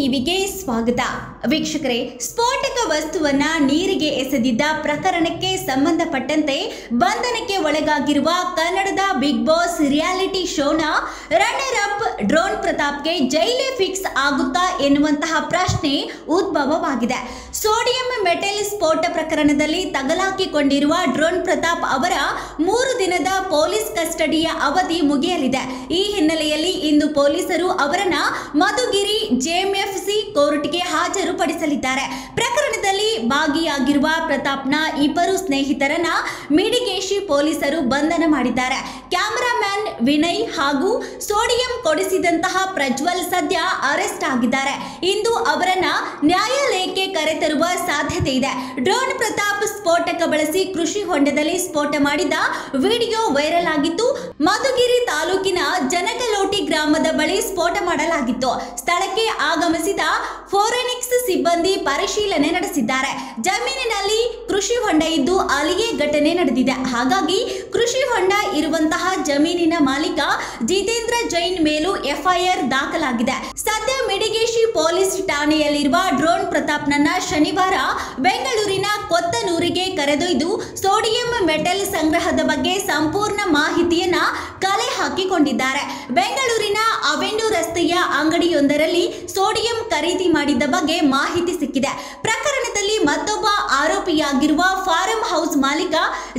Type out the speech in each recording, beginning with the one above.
ಟಿವಿಗೆ ಸ್ವಾಗತ. ವೀಕ್ಷಕರೇ, ಸ್ಫೋಟಕ ವಸ್ತುವನ್ನ ನೀರಿಗೆ ಎಸೆದಿದ್ದ ಪ್ರಕರಣಕ್ಕೆ ಸಂಬಂಧಪಟ್ಟಂತೆ ಬಂಧನಕ್ಕೆ ಒಳಗಾಗಿರುವ ಕನ್ನಡದ ಬಿಗ್ ಬಾಸ್ ರಿಯಾಲಿಟಿ ಶೋನ ರನ್ನರ್ ಅಪ್ ಡ್ರೋನ್ ಪ್ರತಾಪ್ಗೆ ಜೈಲೇ ಫಿಕ್ಸ್ ಆಗುತ್ತಾ ಎನ್ನುವಂತಹ ಪ್ರಶ್ನೆ ಉದ್ಭವವಾಗಿದೆ. ಸೋಡಿಯಂ ಮೆಟಲ್ ಸ್ಫೋಟ ಪ್ರಕರಣದಲ್ಲಿ ತಗಲಾಕಿಕೊಂಡಿರುವ ಡ್ರೋನ್ ಪ್ರತಾಪ್ ಅವರ 3 ದಿನದ ಪೊಲೀಸ್ ಕಸ್ಟಡಿಯ ಅವಧಿ ಮುಗಿಯಲಿದೆ. ಈ ಹಿನ್ನೆಲೆಯಲ್ಲಿ ಇಂದು ಪೊಲೀಸರು ಅವರನ್ನ ಮಧುಗಿರಿ ಜೆಎಂಎಫ್ಸಿ ಕೋರ್ಟ್ಗೆ ಹಾಜರುಪಡಿಸಲಿದ್ದಾರೆ. ಪ್ರಕರಣದಲ್ಲಿ ಭಾಗಿಯಾಗಿರುವ ಪ್ರತಾಪ್ನ ಇಬ್ಬರು ಸ್ನೇಹಿತರನ್ನ ಮಿಡಿಗೇಶಿ ಪೊಲೀಸರು ಬಂಧನ ಮಾಡಿದ್ದಾರೆ. ಕ್ಯಾಮರಾಮ್ಯಾನ್ ವಿನಯ್ ಹಾಗೂ ಸೋಡಿಯಂ ಕೊಡಿಸಿದಂತಹ ಪ್ರಜ್ವಲ್ ಸದ್ಯ ಅರೆಸ್ಟ್ ಆಗಿದ್ದಾರೆ. ಇಂದು ಅವರನ್ನ ನ್ಯಾಯಾಲಯಕ್ಕೆ ಕರೆತರುವ ಸಾಧ್ಯತೆ ಇದೆ. ಡ್ರೋನ್ ಪ್ರತಾಪ್ ಸ್ಫೋಟಕ ಬಳಸಿ ಕೃಷಿ ಹೊಂಡದಲ್ಲಿ ಸ್ಫೋಟ ಮಾಡಿದ ವಿಡಿಯೋ ವೈರಲ್ ಆಗಿತ್ತು. ಮಧುಗಿರಿ ತಾಲೂಕಿನ ಜನಕಲೋಟಿ ಗ್ರಾಮದ ಬಳಿ ಸ್ಫೋಟ ಮಾಡಲಾಗಿತ್ತು. ಸ್ಥಳಕ್ಕೆ ಆಗಮಿಸಿದ ಫೋರೆನಿಕ್ಸ್ ಸಿಬ್ಬಂದಿ ಪರಿಶೀಲನೆ ನಡೆಸಿದ್ದಾರೆ. ಜಮೀನಿನಲ್ಲಿ ಕೃಷಿ ಹೊಂಡ ಇದ್ದು ಅಲ್ಲಿಯೇ ಘಟನೆ ನಡೆದಿದೆ. ಹಾಗಾಗಿ ಕೃಷಿ ಹೊಂಡ ಇರುವಂತಹ ಜಮೀನಿನ ಮಾಲೀಕ ಜಿತೇಂದ್ರ ಜೈನ್ ಮೇಲೂ ಎಫ್ಐಆರ್ ದಾಖಲಾಗಿದೆ. ಸದ್ಯ ಮಿಡಿಗೇಶಿ ಪೊಲೀಸ್ ಠಾಣೆಯಲ್ಲಿರುವ ಡ್ರೋನ್ ಪ್ರತಾಪ್ನನ್ನ ಶನಿವಾರ ಬೆಂಗಳೂರಿನ ಕೊತ್ತನೂರಿಗೆ ಕರೆದೊಯ್ದು ಸೋಡಿಯಂ ಮೆಟಲ್ ಸಂಗ್ರಹದ ಬಗ್ಗೆ ಸಂಪೂರ್ಣ ಮಾಹಿತಿಯನ್ನ ಕಲೆ ಹಾಕಿಕೊಂಡಿದ್ದಾರೆ. ಬೆಂಗಳೂರಿನ ಅವೆನ್ಯೂ ರಸ್ತೆಯ ಅಂಗಡಿಯೊಂದರಲ್ಲಿ ಸೋಡಿಯಂ ಖರೀದಿ ಮಾಡಿದ್ದ ಬಗ್ಗೆ ಮಾಹಿತಿ ಸಿಕ್ಕಿದೆ. ಪ್ರಕರಣದಲ್ಲಿ ಮತ್ತೊಬ್ಬ ಆರೋಪಿಯಾಗಿರುವ ಫಾರಂ ಹೌಸ್ ಮಾಲೀಕ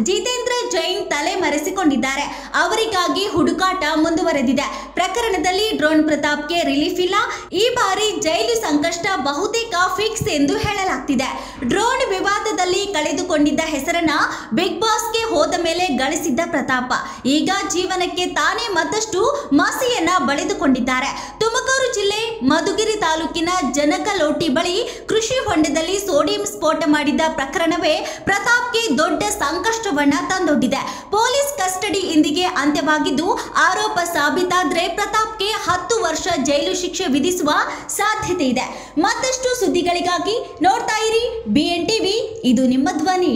ಜಿತೇಂದ್ರ ಜೈನ್ ತಲೆ ಮರೆಸಿಕೊಂಡಿದ್ದಾರೆ. ಅವರಿಗಾಗಿ ಹುಡುಕಾಟ ಮುಂದುವರೆದಿದೆ. ಪ್ರಕರಣದಲ್ಲಿ ಡ್ರೋನ್ ಪ್ರತಾಪ್ಗೆ ರಿಲೀಫ್ ಇಲ್ಲ. ಈ ಬಾರಿ ಜೈಲು ಸಂಕಷ್ಟ ಬಹುತೇಕ ಫಿಕ್ಸ್ ಎಂದು ಹೇಳಲಾಗ್ತಿದೆ. ಡ್ರೋನ್ ವಿವಾದದಲ್ಲಿ ಕಳೆದುಕೊಂಡಿದ್ದ ಹೆಸರನ್ನ ಬಿಗ್ ಬಾಸ್ಗೆ ಹೋದ ಮೇಲೆ ಗಳಿಸಿದ್ದ ಪ್ರತಾಪ ಈಗ ಜೀವನಕ್ಕೆ ತಾನೇ ಮತ್ತಷ್ಟು ಮಸಿಯನ್ನ ಬಳಿದುಕೊಂಡಿದ್ದಾರೆ. ತುಮಕೂರು ಜಿಲ್ಲೆ ಮಧುಗಿರಿ ತಾಲೂಕಿನ ಜನಕಲೋಟಿ ಬಳಿ ಕೃಷಿ ಹೊಂಡದಲ್ಲಿ ಸೋಡಿಯಂ ಸ್ಫೋಟ ಮಾಡಿದ್ದ ಪ್ರಕರಣವೇ ಪ್ರತಾಪ್ಗೆ ದೊಡ್ಡ ಸಂಕಷ್ಟವನ್ನ ತಂದೊಡ್ಡಿದೆ. ಪೊಲೀಸ್ ಕಸ್ಟಡಿ ಇಂದಿಗೆ ಅಂತ್ಯವಾಗಿದ್ದು, ಆರೋಪ ಸಾಬೀತಾದ್ರೆ ಪ್ರತಾಪ್ಗೆ 10 ವರ್ಷ ಜೈಲು ಶಿಕ್ಷೆ ವಿಧಿಸುವ ಸಾಧ್ಯತೆ ಇದೆ. ಮತ್ತಷ್ಟು ಸುದ್ದಿಗಳಿಗಾಗಿ ನೋಡ್ತಾ ಇರಿ BN TV, ಇದು ನಿಮ್ಮ ಧ್ವನಿ.